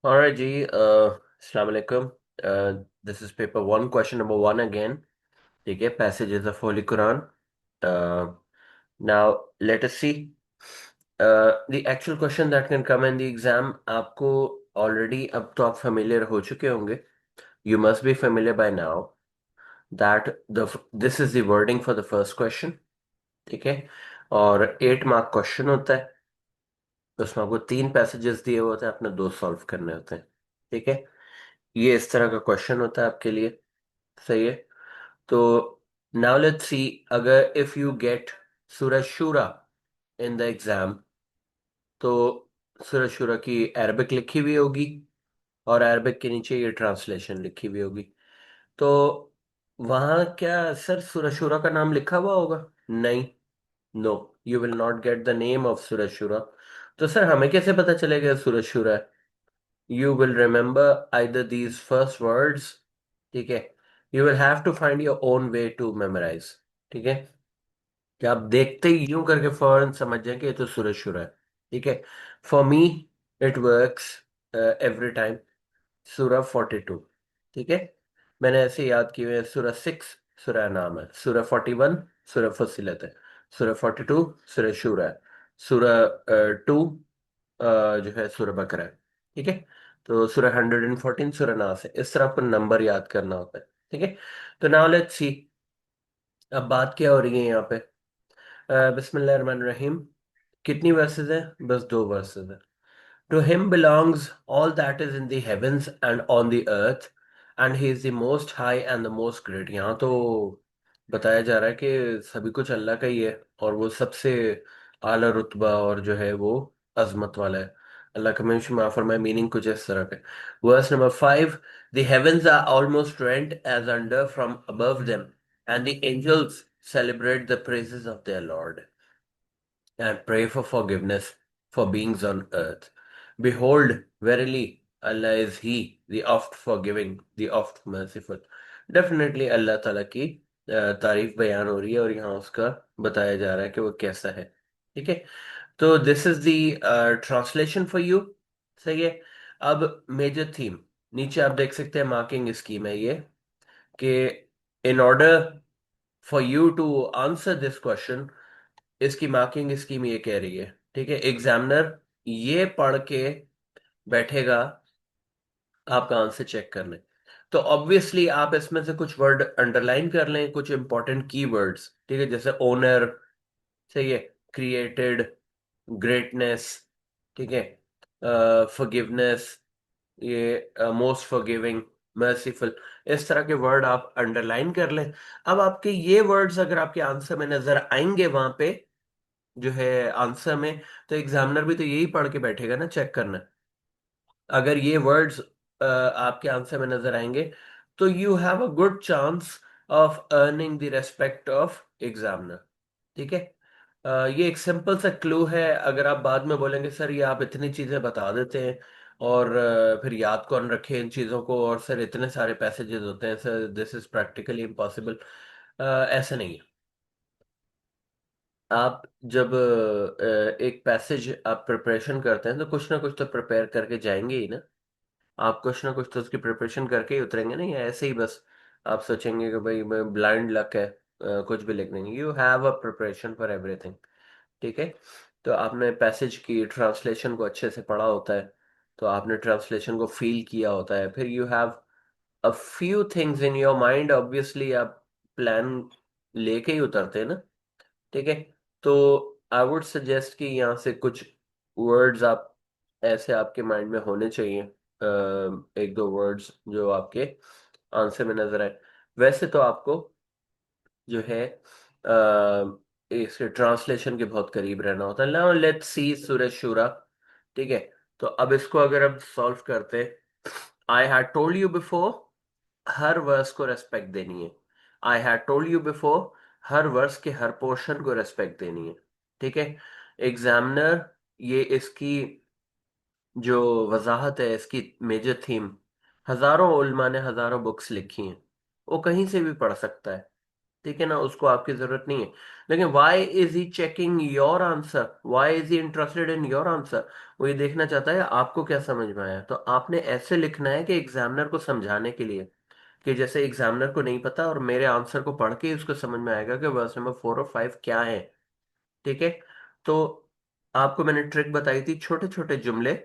Alright जी, अस्सलाम वालेकुम। This is paper one, question number one again. ठीक है, passages of Holy Quran. Uh, Now let us see. The actual question that can come in the exam. आपको already अब तो आप familiar हो चुके होंगे. You must be familiar by now that this is the wording for the first question. ठीक है, और 8 mark question होता है। उसमें आपको 3 passages दिए होते हैं, आपने 2 सॉल्व करने होते हैं। ठीक है, ये इस तरह का क्वेश्चन होता है आपके लिए। सही है। तो नाउ लेट्स सी, अगर इफ यू गेट सूरह शूरा इन द एग्जाम, तो सूरह शूरा की अरबिक लिखी हुई होगी और अरबिक के नीचे ये ट्रांसलेशन लिखी हुई होगी। तो वहां क्या सर सूरह शूरा का नाम लिखा हुआ होगा? नहीं। No, you will not get the name of Surah Shura. तो सर हमें कैसे पता चलेगा सूरह शूरा है? You will remember either these first words, ठीक है? You will have to find your own way to memorize, ठीक है? कि आप देखते ही यूं करके फौरन समझ जाएं कि ये तो सूरज शुरा है। ठीक है, for me it works every time. सूरह 42, ठीक है, मैंने ऐसे याद किए हुए हैं। सूरह 6 सूरह नाम है, सूरह 41 सूरह फसीलत है, सूरह 42 सूरह शूरा है, सूरह 2 जो है सूरह बकरा है। ठीक है, तो सूरह 114 सूरह नास है। इस तरह आपको नंबर याद करना होता है। ठीक है, तो नाउ लेट्स सी, अब बात क्या हो रही है यहाँ पे। बिस्मिल्लाहिर्रहमानिर्रहीम। कितनी वर्सेस है? बस 2 वर्सेस है। To him belongs all that is in the heavens and on the earth, and he is the most high and the most great। यहाँ तो बताया जा रहा है कि सभी कुछ अल्लाह का ही है और वो सबसे आला रुतबा और जो है वो अजमत वाला है। अल्लाह का हमेशा माफ फरमाए, मीनिंग कुछ इस तरह का। Verse number 5, the heavens are almost rent as under from above them, and the angels celebrate the praises of their Lord and pray for forgiveness for beings on earth. Behold, verily, Allah is He, the oft forgiving, the oft merciful। Definitely Allah ताला की तारीफ बयान हो रही है और यहाँ उसका बताया जा रहा है कि वो कैसा है। ठीक है, तो this is the translation for you. सही है। अब मेजर थीम नीचे आप देख सकते हैं, मार्किंग स्कीम है ये, कि in order for you to answer this question, इसकी मार्किंग स्कीम ये कह रही है। ठीक है, एग्जामिनर ये पढ़ के बैठेगा आपका आंसर चेक करने। तो ऑब्वियसली आप इसमें से कुछ वर्ड अंडरलाइन कर लें, कुछ इंपॉर्टेंट की वर्ड्स। ठीक है, जैसे ओनर, सही है, क्रिएटेड, ग्रेटनेस, ठीक है, फॉरगिवनेस, ये मोस्ट फॉरगिविंग, मर्सीफुल, इस तरह के वर्ड आप अंडरलाइन कर लें। अब आपके ये वर्ड्स अगर आपके आंसर में नजर आएंगे वहां पे जो है आंसर में, तो एग्जामिनर भी तो यही पढ़ के बैठेगा ना चेक करना। अगर ये वर्ड्स आपके आंसर में नजर आएंगे, तो you have a good chance of earning the respect of examiner. ठीक है, ये एक सिंपल सा क्लू है। अगर आप बाद में बोलेंगे सर ये आप इतनी चीजें बता देते हैं और फिर याद कौन रखे इन चीजों को, और सर इतने सारे पैसेजेस होते हैं, sir this is practically impossible. ऐसा नहीं है। आप जब एक पैसेज आप प्रिपरेशन करते हैं तो कुछ ना कुछ तो प्रिपेयर करके जाएंगे ही ना। आप कुछ ना कुछ तो उसकी प्रिपरेशन करके ही उतरेंगे नहीं, ऐसे ही बस आप सोचेंगे कि भाई मैं ब्लाइंड लक है, कुछ भी लिख देंगे। You have a preparation for everything. ठीक है, तो आपने पैसेज की ट्रांसलेशन को अच्छे से पढ़ा होता है, तो आपने ट्रांसलेशन को फील किया होता है, फिर you have a few things in your mind. Obviously आप प्लान लेके ही उतरते हैं ना। ठीक है, तो आई वुड सजेस्ट कि यहाँ से कुछ वर्ड्स आप ऐसे आपके माइंड में होने चाहिए, एक दो वर्ड्स जो आपके आंसर में नजर आए। वैसे तो आपको जो है इसके ट्रांसलेशन के बहुत करीब रहना होता है। नाउ लेट्स सी सूरह शूरा। ठीक है, तो अब इसको अगर हम सॉल्व करते, I had told you before, हर वर्स को रेस्पेक्ट देनी है। I had told you before, हर वर्स के हर पोर्शन को रेस्पेक्ट देनी है। ठीक है, एग्जामिनर ये इसकी जो वजाहत है, इसकी मेजर थीम, हजारों उलमा ने हजारों बुक्स लिखी हैं, वो कहीं से भी पढ़ सकता है। ठीक है ना, उसको आपकी जरूरत नहीं है। लेकिन why is he checking your answer, why is he interested in your answer? वो ये देखना चाहता है आपको क्या समझ में आया। तो आपने ऐसे लिखना है कि एग्जामिनर को समझाने के लिए, कि जैसे एग्जामिनर को नहीं पता और मेरे आंसर को पढ़ के ही उसको समझ में आएगा कि वर्स नंबर 4 और 5 क्या है। ठीक है। तो आपको मैंने ट्रिक बताई थी, छोटे छोटे जुमले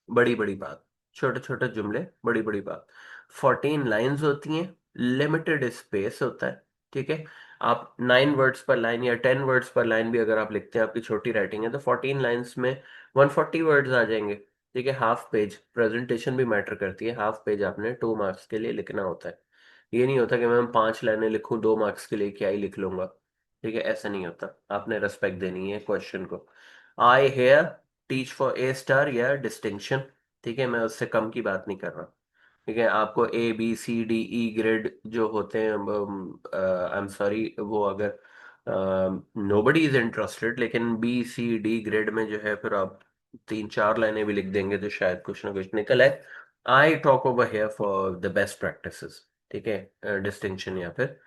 बड़ी बड़ी बात, छोटे छोटे जुमले बड़ी बड़ी बात। 14 लाइंस होती हैं, लिमिटेड स्पेस होता है। ठीक है। आप 9 वर्ड्स पर लाइन या 10 वर्ड्स पर लाइन भी अगर आप लिखते हैं, आपकी छोटी राइटिंग है, तो 14 लाइंस में 140 वर्ड्स आ जाएंगे। ठीक है। हाफ पेज प्रेजेंटेशन भी मैटर करती है, हाफ पेज आपने 2 मार्क्स के लिए लिखना होता है। ये नहीं होता कि मैं 5 लाइनें लिखूं 2 मार्क्स के लिए, क्या ही लिख लूंगा। ठीक है, ऐसा नहीं होता। आपने रेस्पेक्ट देनी है क्वेश्चन को। I here teach for A star या डिस्टिंक्शन। ठीक है, मैं उससे कम की बात नहीं कर रहा। ठीक है, आपको A B C D E grade जो होते हैं, आई एम सॉरी, वो अगर नोबडी इज इंटरेस्टेड, लेकिन B C D ग्रेड में जो है फिर आप 3 4 लाइनें भी लिख देंगे तो शायद कुछ ना कुछ निकल आए। I talk over here for the best practices. ठीक है, डिस्टिंक्शन या फिर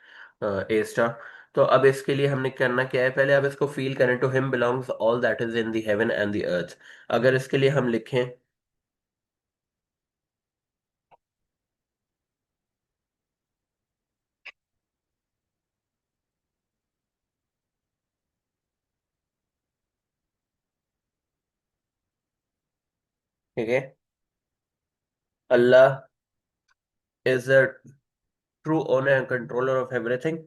A स्टार। तो अब इसके लिए हमने करना क्या है, पहले आप इसको फील करें। To him belongs all that is in the heaven and the earth. अगर इसके लिए हम लिखें, ठीक है, Allah is the true owner and controller of everything.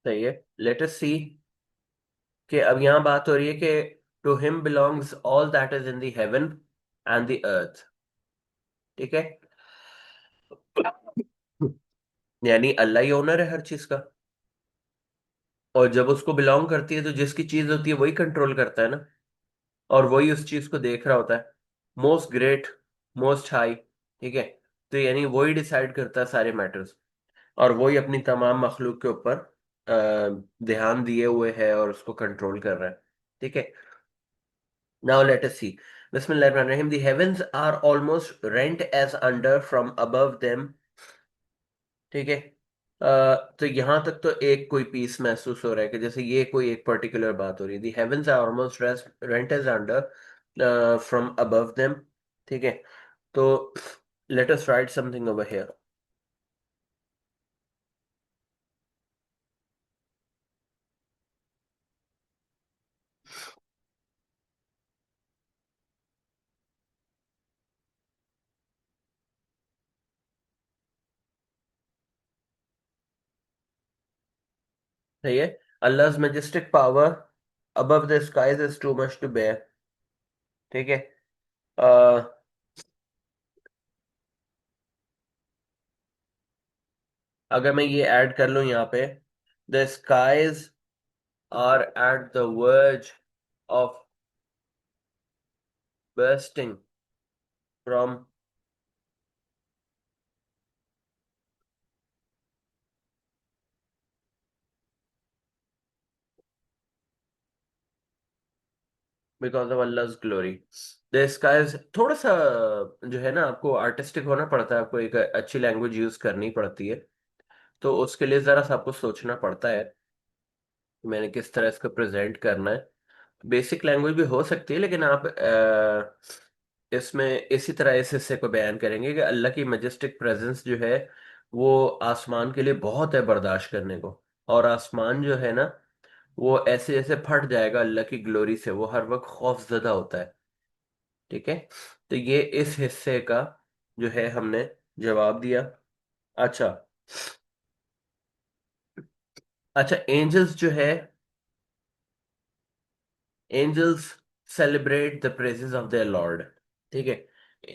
सही है। लेट अस सी कि अब यहाँ बात हो रही है कि to him belongs all that is in the heaven and the earth. ठीक है। यानी अल्लाह ही ओनर है हर चीज का। और जब उसको बिलोंग करती है तो जिसकी चीज होती है वही कंट्रोल करता है ना, और वही उस चीज को देख रहा होता है। Most great, most high. ठीक है। तो यानी वही डिसाइड करता है सारे मैटर्स, और वही अपनी तमाम मखलूक के ऊपर ध्यान दिए हुए है और उसको कंट्रोल कर रहा है। ठीक है। Now let us see. बिस्मिल्लाहिर्रहमानिर्रहीम। The heavens are almost rent asunder from above them. ठीक है। तो यहां तक तो एक कोई पीस महसूस हो रहा है कि जैसे ये कोई एक पर्टिकुलर बात हो रही है। The heavens are almost rent asunder from above them. ठीक है। तो let us write something over here. सही है। Allah's majestic power above the skies is too much to bear। ठीक है। uh, अगर मैं ये ऐड कर लूं यहाँ पे, the skies are at the verge of bursting from because of Allah's glory. The skies थोड़ा सा जो है ना, आपको आर्टिस्टिक होना पड़ता है, आपको एक अच्छी लैंग्वेज यूज करनी पड़ती है। तो उसके लिए जरा सा आपको सोचना पड़ता है कि मैंने किस तरह इसको प्रेजेंट करना है। बेसिक लैंग्वेज भी हो सकती है, लेकिन आप इसमें इसी तरह इस हिस्से को बयान करेंगे कि अल्लाह की मैजेस्टिक प्रेजेंस जो है वो आसमान के लिए बहुत है बर्दाश्त करने को। और आसमान जो है ना, वो ऐसे ऐसे फट जाएगा अल्लाह की ग्लोरी से, वो हर वक्त खौफजदा होता है। ठीक है। तो ये इस हिस्से का जो है हमने जवाब दिया। अच्छा। अच्छा, एंजल्स जो है, angels celebrate the praises of their lord. ठीक है।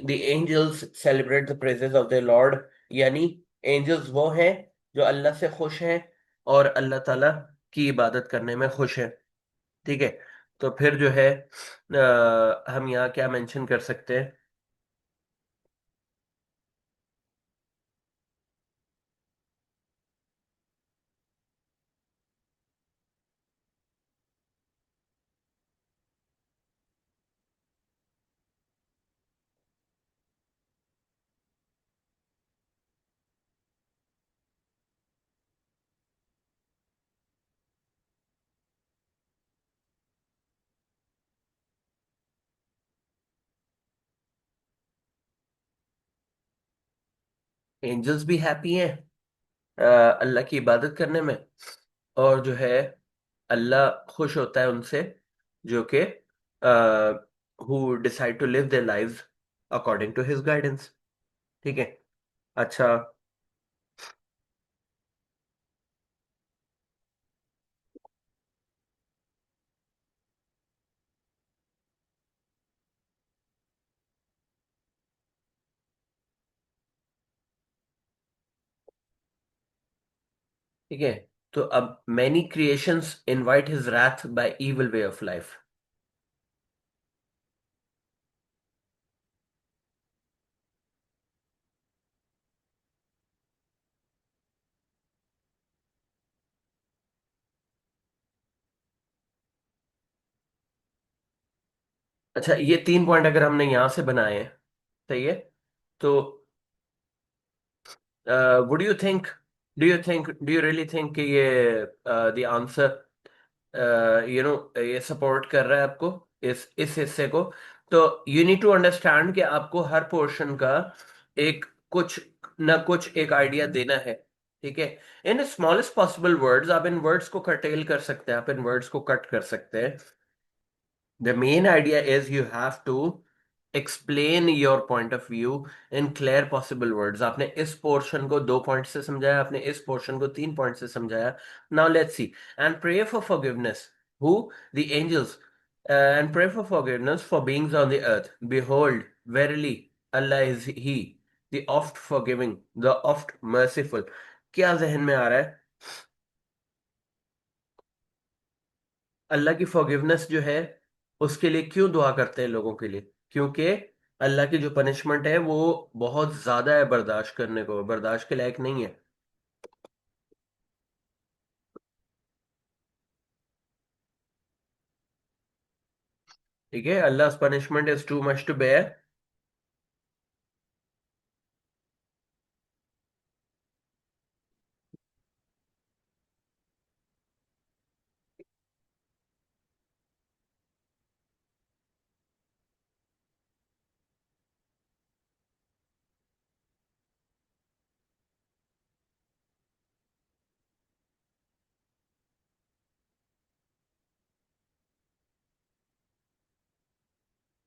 The angels celebrate the praises of their lord. यानी एंजल्स वो हैं जो अल्लाह से खुश हैं और अल्लाह ताला की इबादत करने में खुश हैं। ठीक है। तो फिर जो है हम यहाँ क्या मेंशन कर सकते हैं? एंजल्स भी हैप्पी हैं अल्लाह की इबादत करने में, और जो है अल्लाह खुश होता है उनसे जो कि who decide to live their lives according to his guidance. ठीक है। अच्छा। ठीक है। तो अब many creations invite his wrath by evil way of life. अच्छा, ये 3 पॉइंट अगर हमने यहां से बनाए हैं, सही है, तो would you think, do you really think कि ये द आंसर ये सपोर्ट कर रहा है आपको, इस हिस्से को? तो यू नीड टू अंडरस्टैंड कि आपको हर पोर्शन का एक कुछ ना कुछ एक आइडिया देना है। ठीक है। इन स्मॉलेस्ट पॉसिबल वर्ड्स आप इन वर्ड्स को कर्टेल कर सकते हैं, आप इन वर्ड्स को कट कर सकते हैं। The main idea is you have to explain your point of view in clear possible words. आपने इस पोर्शन को 2 पॉइंट से समझाया, आपने इस पोर्शन को 3 पॉइंट से समझाया। Now let's see and pray for forgiveness. Who? The angels. And pray for forgiveness for beings on the earth. Behold, verily, Allah is He, the oft forgiving, the oft merciful. क्या जहन में आ रहा है? अल्लाह की forgiveness जो है उसके लिए क्यों दुआ करते हैं लोगों के लिए? क्योंकि अल्लाह की जो पनिशमेंट है वो बहुत ज्यादा है, बर्दाश्त करने को, बर्दाश्त के लायक नहीं है। ठीक है। Allah punishment is too much to bear.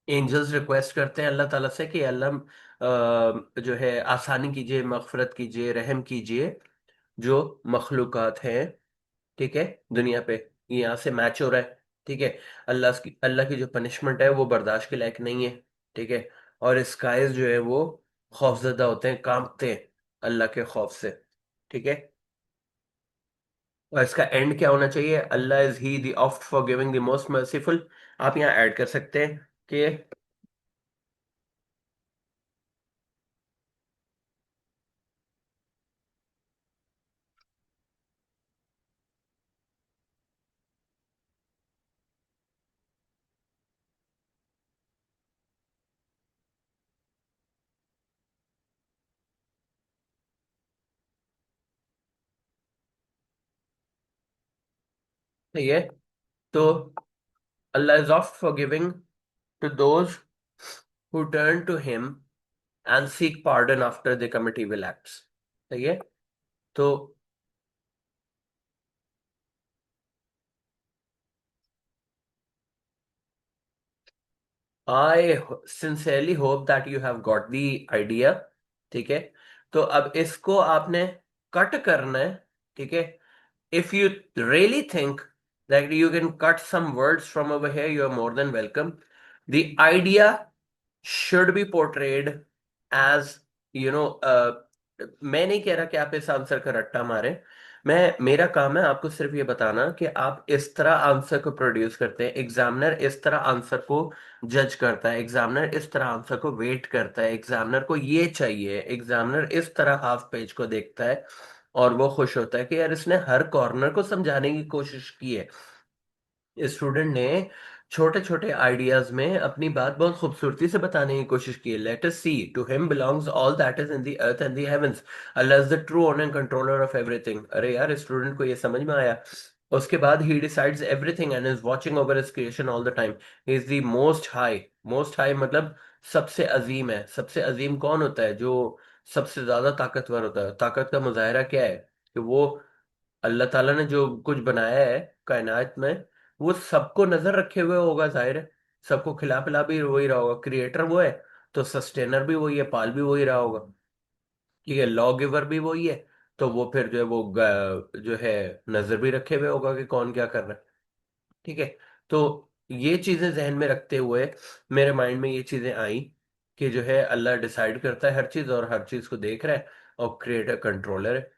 Angels request करते हैं अल्लाह ताला से कि अल्लाह जो है आसानी कीजिए, मगफरत कीजिए, रहम कीजिए जो मखलूकात हैं। ठीक है। दुनिया पे ये यहाँ से मैच हो रहा है। ठीक है। अल्लाह की जो पनिशमेंट है वो बर्दाश्त के लायक नहीं है। ठीक है। और स्काइज जो है वो खौफजदा होते हैं, कांपते हैं अल्लाह के खौफ से। ठीक है। और इसका एंड क्या होना चाहिए? Allah is he the oft forgiving the most merciful. आप यहाँ ऐड कर सकते हैं कि सही है। तो Allah is oft forgiving to those who turn to him and seek pardon after they commit evil acts। सही है। तो I sincerely hope that you have got the idea. ठीक है। तो अब इसको आपने कट करना है। ठीक है। If you really think that you can cut some words from over here, you are more than welcome. The idea should be portrayed as, you know, मैं नहीं कह रहा कि आप इस आंसर का रट्टा मारें, मेरा काम है आपको सिर्फ ये बताना कि आप इस तरह आंसर को प्रोड्यूस करते हैं, एग्जामिनर इस तरह आंसर को जज करता है, एग्जामिनर इस तरह आंसर को वेट करता है, एग्जामिनर को ये चाहिए, एग्जामिनर इस तरह हाफ पेज को देखता है और वो खुश होता है कि यार इसने हर कॉर्नर को समझाने की कोशिश की है। स्टूडेंट ने छोटे छोटे आइडियाज में अपनी बात बहुत खूबसूरती से बताने की कोशिश की है। Let us see, to him belongs all that is in the earth and the heavens, Allah is the true owner and controller of everything. अरे यार, स्टूडेंट को ये समझ में आया। उसके बाद he decides everything and is watching over his creation all the time. He is the most high. Most high मतलब सबसे अजीम है। सबसे अजीम कौन होता है? जो सबसे ज्यादा ताकतवर होता है। ताकत का मुजाहिरा क्या है? कि वो अल्लाह ताला ने जो कुछ बनाया है कायनात में, वो सबको नजर रखे हुए होगा, जाहिर है। सबको खिला पिला भी वही रहा होगा। क्रिएटर वो है तो सस्टेनर भी वही है, पाल भी वही रहा होगा। ठीक है, लॉ गिवर भी वही है, तो वो फिर जो है वो जो है नजर भी रखे हुए होगा कि कौन क्या कर रहा है। ठीक है। तो ये चीजें जहन में रखते हुए मेरे माइंड में ये चीजें आई कि जो है अल्लाह डिसाइड करता है हर चीज और हर चीज को देख रहा है, और क्रिएटर कंट्रोलर है।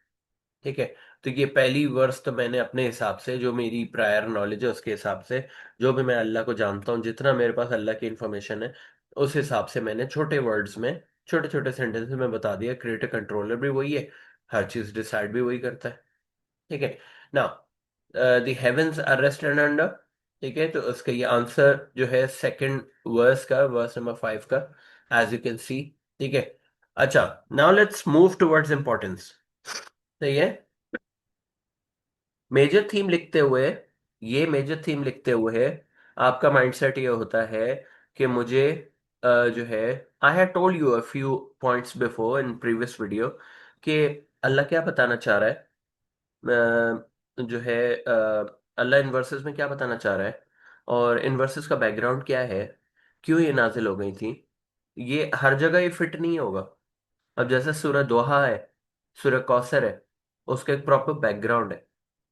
ठीक है। तो ये पहली वर्स तो मैंने अपने हिसाब से, जो मेरी प्रायर नॉलेज है उसके हिसाब से, जो भी मैं अल्लाह को जानता हूँ, जितना मेरे पास अल्लाह की इंफॉर्मेशन है, उस हिसाब से मैंने छोटे वर्ड्स में, छोटे छोटे सेंटेंस में बता दिया। क्रिएटर कंट्रोलर भी वही है, हर चीज डिसाइड भी वही करता है। ठीक है। Now the heavens are rest and under. ठीक है, तो उसका ये आंसर जो है सेकंड वर्स का, वर्स नंबर 5 का, एज यू कैन सी। ठीक है। अच्छा, now let's move towards importance. सही है। मेजर थीम लिखते हुए, ये मेजर थीम लिखते हुए आपका माइंडसेट ये होता है कि मुझे जो है, I have told you a few points before in previous video कि अल्लाह क्या बताना चाह रहा है। जो है अल्लाह इन वर्सेस में क्या बताना चाह रहा है, और इन वर्सेस का बैकग्राउंड क्या है, क्यों ये नाजिल हो गई थी। ये हर जगह ये फिट नहीं होगा। अब जैसे सूरह दोहा है, सूरह कौसर है, उसका एक प्रॉपर बैकग्राउंड है।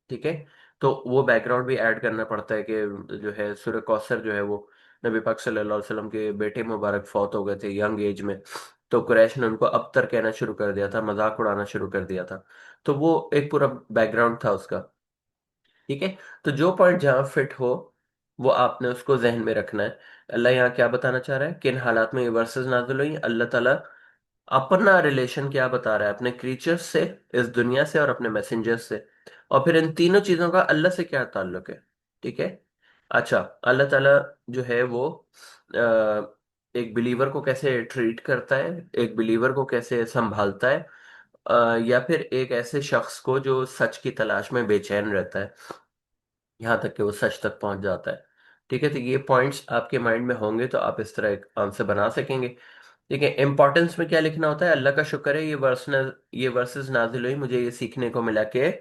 ठीक है। तो वो बैकग्राउंड भी ऐड करना पड़ता है कि जो है सूरह कौसर जो है वो नबी पाक सल्लल्लाहु अलैहि वसल्लम के बेटे मुबारक फौत हो गए थे यंग एज में। तो कुरैश ने उनको अबतर कहना शुरू कर दिया था, मजाक उड़ाना शुरू कर दिया था। तो वो एक पूरा बैकग्राउंड था उसका। ठीक है। तो जो पॉइंट जहाँ फिट हो, वो आपने उसको जहन में रखना है। अल्लाह यहाँ क्या बताना चाह रहा है, किन हालात में ये वर्सेस नाजिल हुई। अल्लाह ताला अपना रिलेशन क्या बता रहा है अपने क्रीचर्स से, इस दुनिया से, और अपने मैसेंजर्स से। और फिर इन तीनों चीजों का अल्लाह से क्या ताल्लुक है। ठीक है। अच्छा, अल्लाह ताला जो है वो एक बिलीवर को कैसे ट्रीट करता है, एक बिलीवर को कैसे संभालता है, या फिर एक ऐसे शख्स को जो सच की तलाश में बेचैन रहता है, यहाँ तक कि वो सच तक पहुंच जाता है। ठीक है। तो ये पॉइंट्स आपके माइंड में होंगे तो आप इस तरह एक आंसर बना सकेंगे। ठीक है। इंपॉर्टेंस में क्या लिखना होता है, अल्लाह का शुक्र है ये वर्सेस नाजिल हुई, मुझे ये सीखने को मिला कि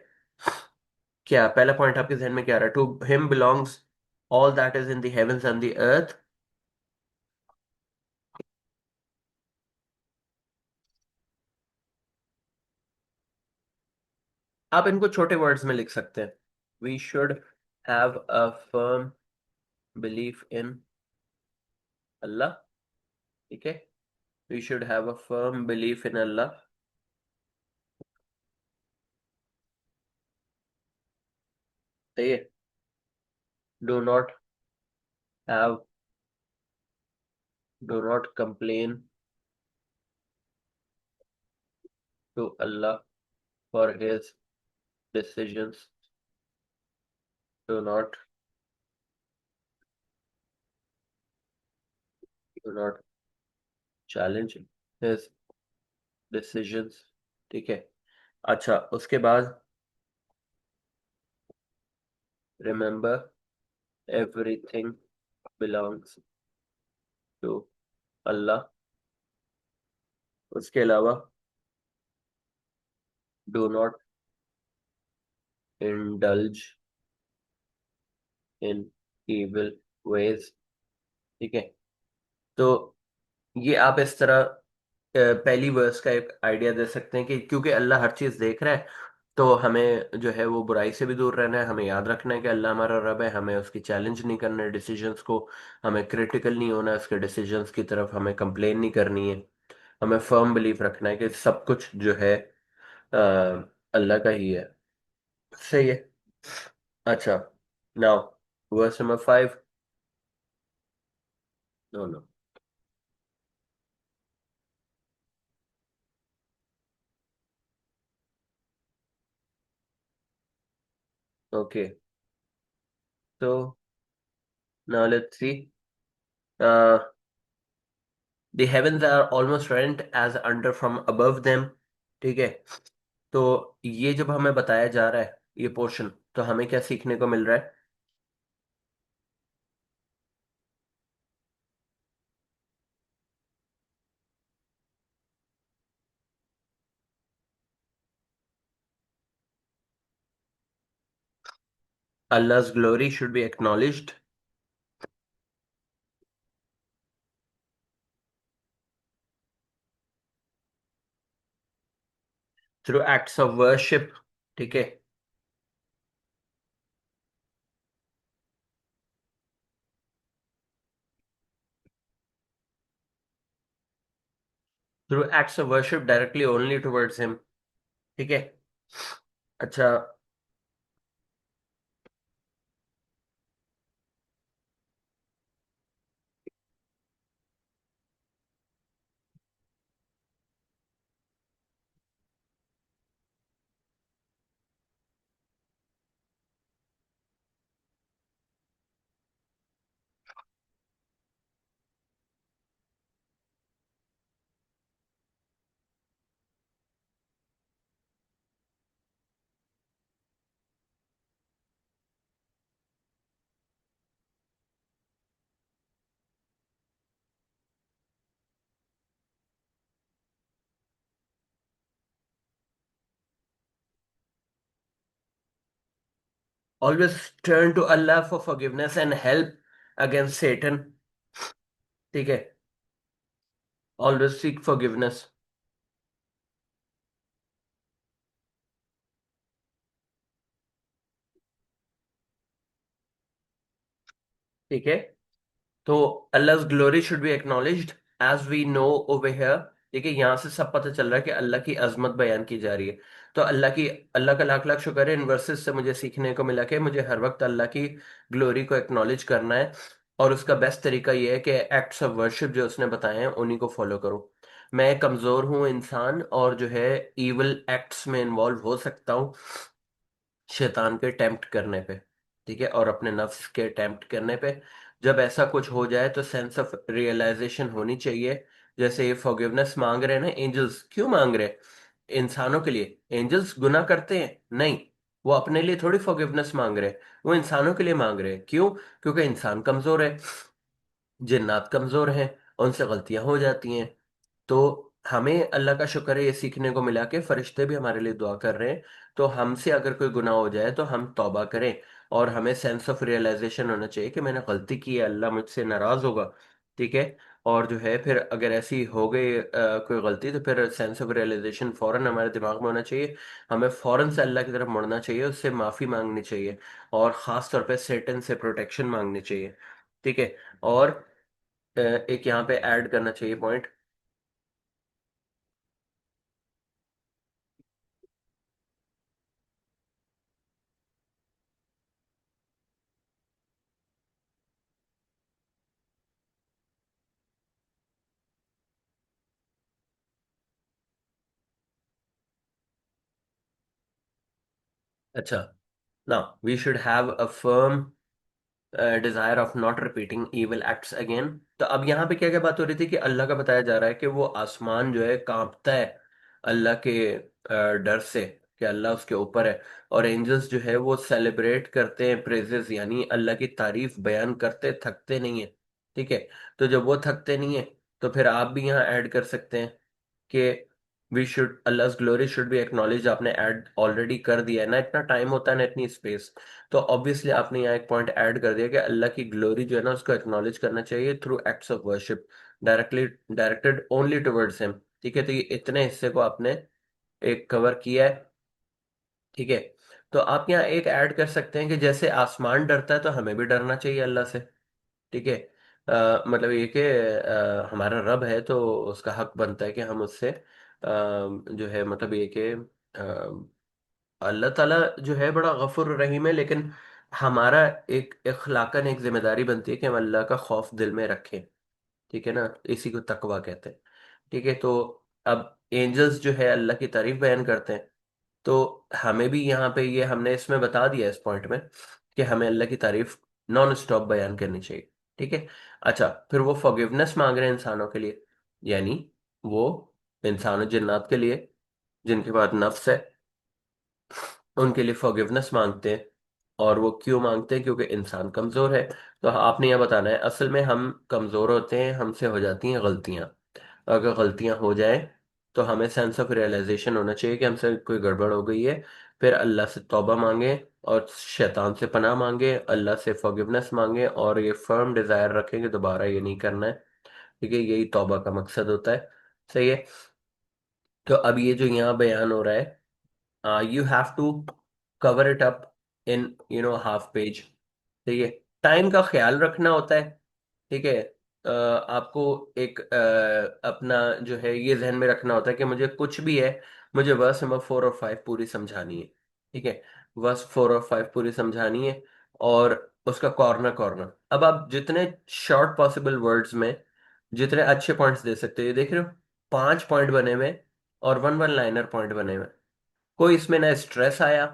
क्या पहला पॉइंट आपके जहन में क्या आ रहा है? To him belongs all that is in the heavens and the earth. आप इनको छोटे वर्ड्स में लिख सकते हैं। We should have a firm belief in Allah. ठीक है। We should have a firm belief in Allah. सही है। Do not have, do not complain to Allah for his decisions. Do not, do not challenge his decisions. ठीक है। अच्छा, उसके बाद remember everything belongs to Allah। उसके अलावा do not indulge in evil ways। ठीक है। तो ये आप इस तरह पहली वर्स का एक आइडिया दे सकते हैं कि क्योंकि अल्लाह हर चीज देख रहा है, तो हमें जो है वो बुराई से भी दूर रहना है। हमें याद रखना है कि अल्लाह हमारा रब है, हमें उसकी चैलेंज नहीं करना है डिसीजंस को। हमें क्रिटिकल नहीं होना है उसके डिसीजंस की तरफ, हमें कंप्लेन नहीं करनी है। हमें फर्म बिलीफ रखना है कि सब कुछ जो है अ, अल्लाह का ही है। सही है। अच्छा, now verse number 5। No no. Okay, तो now let's see. The heavens are almost rent asunder from above them. ठीक है, तो ये जब हमें बताया जा रहा है ये पोर्शन, तो हमें क्या सीखने को मिल रहा है? Allah's glory should be acknowledged through acts of worship। ठीक है, through acts of worship directly only towards him. ठीक है। अच्छा। Always turn to Allah for forgiveness and help against Satan. ठीक है, ऑलवेज सीक फॉरगिवनेस। ठीक है, तो Allah's glory should be acknowledged as we know over here. देखिए, यहाँ से सब पता चल रहा है कि अल्लाह की अजमत बयान की जा रही है। तो अल्लाह का लाख लाख शुक्र है, इन वर्सेस से मुझे सीखने को मिला कि मुझे हर वक्त अल्लाह की ग्लोरी को एक्नॉलेज करना है। और उसका बेस्ट तरीका ये है कि एक्ट्स ऑफ वर्शिप जो उसने बताए हैं उन्हीं को फॉलो करो। मैं कमज़ोर हूँ इंसान, और जो है इविल एक्ट्स में इन्वॉल्व हो सकता हूँ शैतान के टेम्प्ट करने पे। ठीक है, और अपने नफ्स के टेम्प्ट करने पे। जब ऐसा कुछ हो जाए तो सेंस ऑफ रियलाइजेशन होनी चाहिए। जैसे ये फॉरगिवनेस मांग रहे हैं ना एंजल्स, क्यों मांग रहे हैं? इंसानों के लिए। एंजल्स गुनाह करते हैं नहीं, वो अपने लिए थोड़ी फॉरगिवनेस मांग रहे हैं, वो इंसानों के लिए मांग रहे हैं। क्यों? क्योंकि इंसान कमजोर है, जिन्नात कमजोर हैं, उनसे गलतियां हो जाती हैं। तो हमें अल्लाह का शुक्र है, ये सीखने को मिला कि फरिश्ते भी हमारे लिए दुआ कर रहे हैं। तो हमसे अगर कोई गुनाह हो जाए तो हम तौबा करें, और हमें सेंस ऑफ रियलाइजेशन होना चाहिए कि मैंने गलती की है, अल्लाह मुझसे नाराज होगा। ठीक है। और जो है फिर अगर ऐसी हो गई कोई गलती, तो फिर सेंस ऑफ रियलाइजेशन फौरन हमारे दिमाग में होना चाहिए। हमें फौरन से अल्लाह की तरफ मुड़ना चाहिए, उससे माफ़ी मांगनी चाहिए, और ख़ास तौर पे सेटन से प्रोटेक्शन मांगनी चाहिए। ठीक है। और एक यहाँ पे ऐड करना चाहिए पॉइंट। अच्छा, now we should have a firm desire of not repeating evil acts again. तो अब यहाँ पे क्या क्या बात हो रही थी कि अल्लाह का बताया जा रहा है कि वो आसमान जो है कांपता है अल्लाह के डर से, कि अल्लाह उसके ऊपर है। और एंजल्स जो है वो सेलिब्रेट करते हैं, प्रेजेस यानी अल्लाह की तारीफ बयान करते, थकते नहीं है। ठीक है। तो जब वो थकते नहीं है, तो फिर आप भी यहाँ ऐड कर सकते हैं कि we should Allah's glory should be acknowledge. आपने ऐड ऑलरेडी कर दिया है ना, इतना टाइम होता है ना, इतनी स्पेस। तो ऑब्वियसली आपने यहाँ एक पॉइंट ऐड कर दिया कि अल्लाह की ग्लोरी जो है ना उसको एक्नॉलेज करना चाहिए through acts of worship, directly directed only towards him. ठीक है, तो ये इतने हिस्से को आपने एक कवर किया है। ठीक है। तो आप यहाँ एक ऐड कर सकते हैं कि जैसे आसमान डरता है, तो हमें भी डरना चाहिए अल्लाह से। ठीक है। मतलब ये कि हमारा रब है, तो उसका हक बनता है कि हम उससे जो है मतलब ये कि अल्लाह ताला जो है बड़ा गफूर रहीम है, लेकिन हमारा एक इखलाकन एक जिम्मेदारी बनती है कि हम अल्लाह का खौफ दिल में रखें। ठीक है ना, इसी को तकवा कहते हैं। ठीक है, तो अब एंजल्स जो है अल्लाह की तारीफ बयान करते हैं, तो हमें भी यहाँ पे ये हमने इसमें बता दिया इस पॉइंट में कि हमें अल्लाह की तारीफ नॉन स्टॉप बयान करनी चाहिए। ठीक है। अच्छा, फिर वो फॉरगिवनेस मांग रहे हैं इंसानों के लिए, यानी वो इंसानों जिन्नात के लिए जिनके पास नफ्स है, उनके लिए फॉरगिवनेस मांगते हैं। और वो क्यों मांगते हैं? क्योंकि इंसान कमजोर है। तो आपने यह बताना है, असल में हम कमजोर होते हैं, हमसे हो जाती हैं गलतियां। अगर गलतियां हो जाए तो हमें सेंस ऑफ रियलाइजेशन होना चाहिए कि हमसे कोई गड़बड़ हो गई है। फिर अल्लाह से तौबा मांगे और शैतान से पनाह मांगे, अल्लाह से फॉरगिवनेस मांगे और ये फर्म डिजायर रखें कि दोबारा ये नहीं करना है। ठीक है, यही तौबा का मकसद होता है। सही है। तो अब ये जो यहाँ बयान हो रहा है, you have to cover it up in half page. ठीक है, टाइम का ख्याल रखना होता है। ठीक है, आपको एक अपना जो है ये जहन में रखना होता है कि मुझे कुछ भी है, मुझे वर्स नंबर 4 और 5 पूरी समझानी है। ठीक है, वर्स 4 और 5 पूरी समझानी है, और उसका कॉर्नर कॉर्नर। अब आप जितने शॉर्ट पॉसिबल वर्ड्स में जितने अच्छे पॉइंट्स दे सकते हो, ये देख रहे हो, 5 पॉइंट बने हुए और वन वन लाइनर पॉइंट बने हुए। कोई इसमें ना स्ट्रेस आया।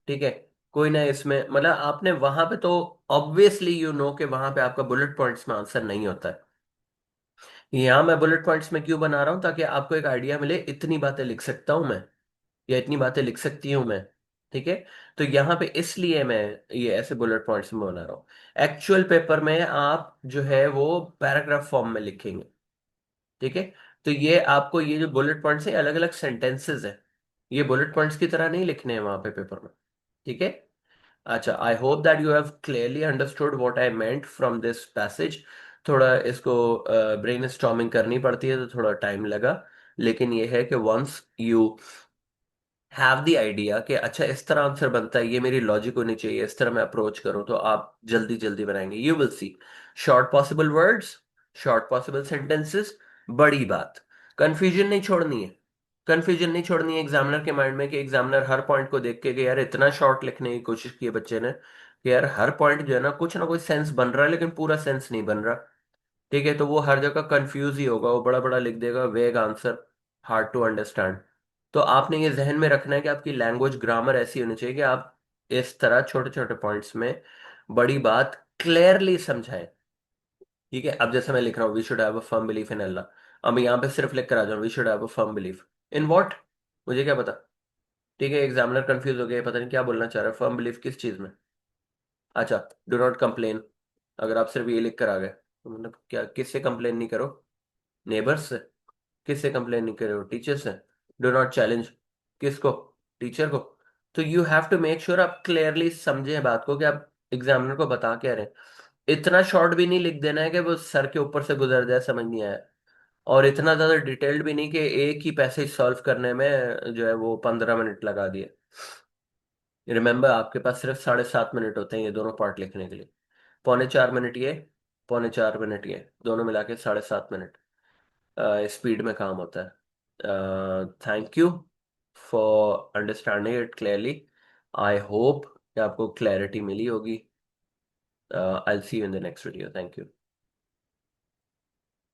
ठीक है, कोई ना इसमें, मतलब आपने वहां पे तो ऑब्वियसली यू नो कि वहां पे आपका बुलेट पॉइंट्स में आंसर नहीं होता है। यहाँ मैं बुलेट पॉइंट्स में क्यों बना रहा हूँ? ताकि आपको एक आइडिया मिले, इतनी बातें लिख सकता हूँ मैं, या इतनी बातें लिख सकती हूँ मैं। ठीक है, तो यहाँ पे इसलिए मैं ये ऐसे बुलेट पॉइंट्स में बना रहा हूँ। एक्चुअल पेपर में आप जो है वो पैराग्राफ फॉर्म में लिखेंगे। ठीक है, तो ये आपको ये जो बुलेट पॉइंट्स है अलग अलग सेंटेंसेस है, ये बुलेट पॉइंट्स की तरह नहीं लिखने हैं वहां पे पेपर में। ठीक है। अच्छा, I hope that you have clearly understood what I meant from this passage. थोड़ा इसको ब्रेन स्टॉर्मिंग करनी पड़ती है, तो थोड़ा टाइम लगा, लेकिन ये है कि once you have the idea कि अच्छा इस तरह आंसर बनता है, ये मेरी लॉजिक होनी चाहिए, इस तरह मैं अप्रोच करूं, तो आप जल्दी जल्दी बनाएंगे। You will see short possible words, short possible sentences, बड़ी बात। कंफ्यूजन नहीं छोड़नी है। कंफ्यूजन नहीं छोड़नी है एग्जामिनर के माइंड में, कि एग्जामिनर हर पॉइंट को देख के कि यार इतना शॉर्ट लिखने की कोशिश की है बच्चे ने कि यार हर पॉइंट जो है ना कोई सेंस बन रहा है, लेकिन पूरा सेंस नहीं बन रहा। ठीक है, तो वो हर जगह कंफ्यूज ही होगा, वो बड़ा बड़ा लिख देगा, वेग आंसर, हार्ड टू अंडरस्टैंड। तो आपने ये जहन में रखना है कि आपकी लैंग्वेज ग्रामर ऐसी होनी चाहिए कि आप इस तरह छोटे छोटे पॉइंट्स में बड़ी बात क्लियरली समझाएं। ठीक है, अब जैसे मैं लिख रहा हूँ, we should have a firm belief in Allah. अब मैं यहाँ पे सिर्फ लिख कर आ जाऊँ, we should have a firm belief in what, मुझे क्या पता। ठीक है, एग्जामिनर कंफ्यूज हो गया, पता नहीं क्या बोलना चाह रहा है, फर्म बिलीफ किस चीज में। अच्छा, डू नॉट कंप्लेन, अगर आप सिर्फ ये लिख कर आ गए तो मतलब क्या, किससे कंप्लेन नहीं करो? नेबर्स से? किससे कंप्लेन नहीं करे हो? टीचर से? डू नॉट चैलेंज, किसको? टीचर को? तो you have to make sure आप क्लियरली समझे बात को कि आप एग्जामिनर को बता क्या रहे हैं। इतना शॉर्ट भी नहीं लिख देना है कि वो सर के ऊपर से गुजर जाए, समझ नहीं आया। और इतना ज्यादा डिटेल्ड भी नहीं कि एक ही पैसेज सॉल्व करने में जो है वो 15 मिनट लगा दिए। रिमेंबर, आपके पास सिर्फ 7.5 मिनट होते हैं ये दोनों पार्ट लिखने के लिए। पौने 4 मिनट ये, पौने 4 मिनट ये, दोनों मिला के 7.5 मिनट स्पीड में काम होता है। Thank you for understanding it clearly. I hope कि आपको क्लैरिटी मिली होगी। I will see you in the next video. Thank you.